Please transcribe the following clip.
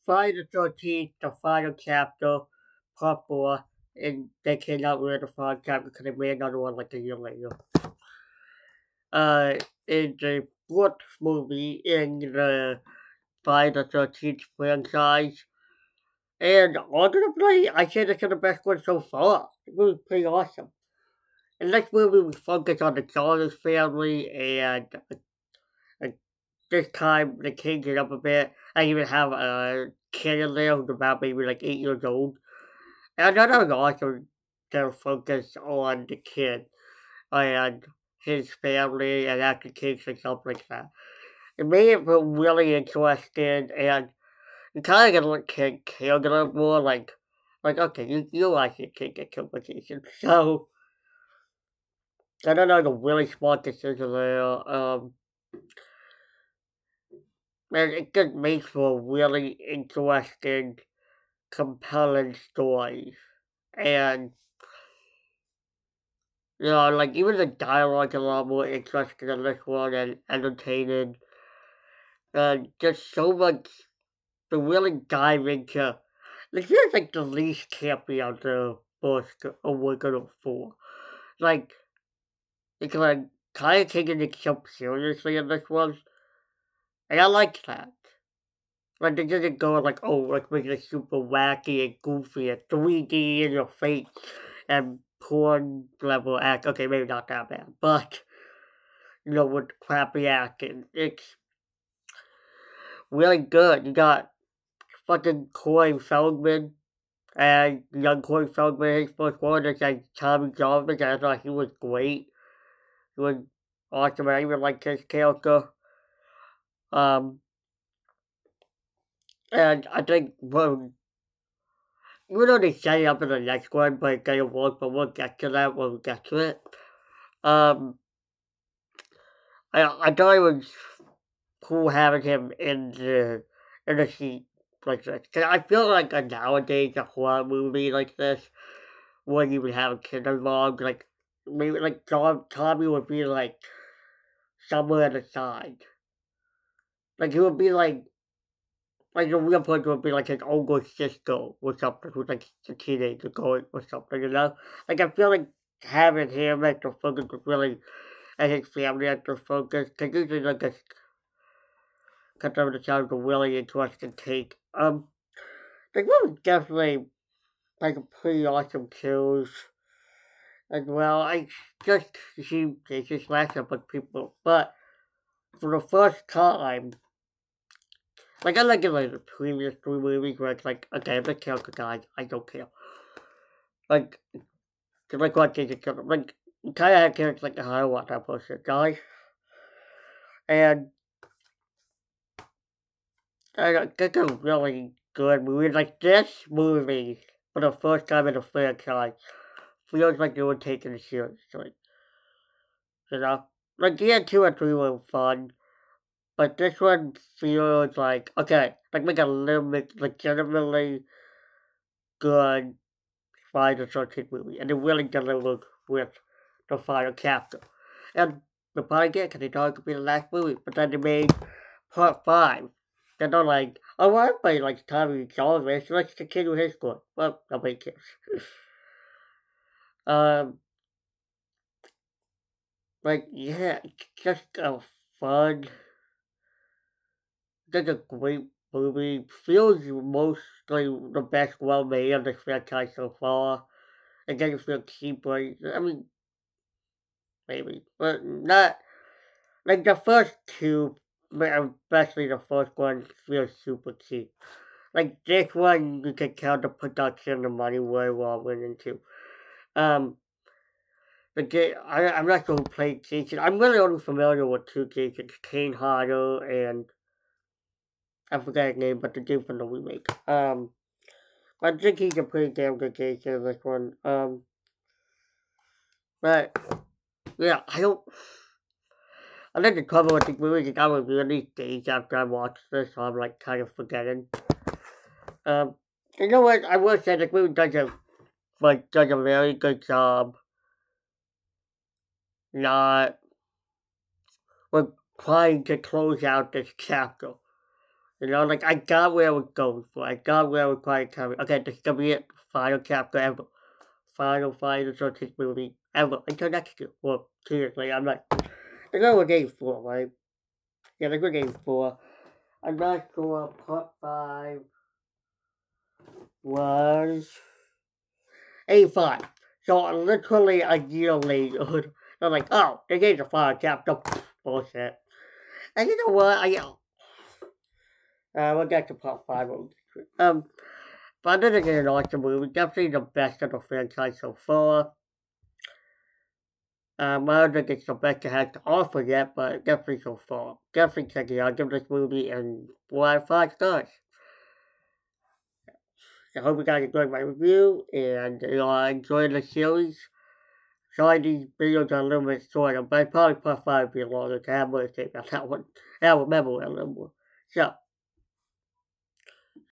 Friday the 13th, the final chapter, part 4, and they came out with the final chapter because they made another one like a year later. In the fourth movie in the Friday the 13th franchise. And honestly, I say this is the best one so far. The movie's pretty awesome. And this movie we focus on the Chalmers family and this time they changed it up a bit. I even have a kid in there who's about maybe like 8 years old. And I thought that was awesome to focus on the kid and his family and application and stuff like that. It made it feel really interesting and you kinda get to look kid killed a little more like okay, you like your kid get killed with Jason. So I don't know the really smart decision there. And it just makes for a really interesting, compelling story. And like even the dialogue is a lot more interesting than this one and entertaining. And just so much to really dive into. This feels like the least campy of the first Awakening 4. Like, it's like kind of taking itself seriously in this one. And I like that. Like, they didn't go like, oh, let's make it super wacky and goofy and 3D in your face and porn level act. Okay, maybe not that bad, but, with crappy acting. It's really good. You got fucking Corey Feldman and young Corey Feldman, his first one is like Tommy Jarvis, and I thought he was great. He was awesome. I even liked his character. Um, and I think, well, even though they set it up in the next one, but it didn't work, but we'll get to that when we get to it. Um, I thought it was cool having him in the seat like this. 'Cause I feel like nowadays a horror movie like this wouldn't even have a kid involved. Like maybe like Tommy would be like somewhere at the side. Like he would be like a real person would be like his older sister or something who's like a teenager going or something. Like I feel like having him at the focus was really and his family at the focus because usually like a cut over the sounds a really interesting take. The movie definitely like a pretty awesome kills as well. I just see they just last up with people, but for the first time, like I like it like the previous three movies where it's like, okay, I'm a character guy, I don't care. Like, like what Jason killed like you kind of have characters like how I want that person die, and I think a really good movie. Like this movie, for the first time in the franchise, feels like they were taken seriously. You know, like yeah, two and three were fun, but this one feels like okay, like make a legitimately good Friday the 13th movie, and it really delivered with the final chapter. And the part again, because they thought it could be the last movie, but then they made part 5. They're not like, oh, well, everybody likes Tommy Jarvis, so let's continue his story. Well, nobody cares. um, yeah, it's just a fun, just a great movie. Feels mostly the best well made of the franchise so far. It doesn't feel cheap. I mean, maybe, but not like the first two, especially the first one, feels super cheap. Like this one, you can tell the production, the money very well went into. Um, I'm not sure who played Jason. I'm really only familiar with two Jasons, Kane Hodder and I forgot his name, but the dude from the remake. I think he's a pretty damn good Jason in this one. But yeah, I think the cover with the movie I was really days after I watched this, so I'm like kind of forgetting. Um, you know what? I will say the movie does a very good job not with trying to close out this chapter. You know, like, I got where I was going for. I got where I was trying to carry. Okay, this is gonna be it. Final chapter ever. Final Justice movie ever. Until next year. Well, seriously, I'm like, I know what game 4, right? Yeah, that's what game 4. I'm not sure part 5 was 85. So literally a year later, they're like, oh, the game's a final chapter. Bullshit. And you know what? We'll get to part 5. But I didn't get an awesome movie. Definitely the best of the franchise so far. I don't think it's the best it has to offer yet, but definitely so far. Definitely check it out. Give this movie and 4 out of 5 stars. I hope you guys enjoyed my review and enjoyed the series. Sorry these videos are a little bit shorter, but probably part 5 will be longer to have more to say about that one. And I'll remember it a little more. So,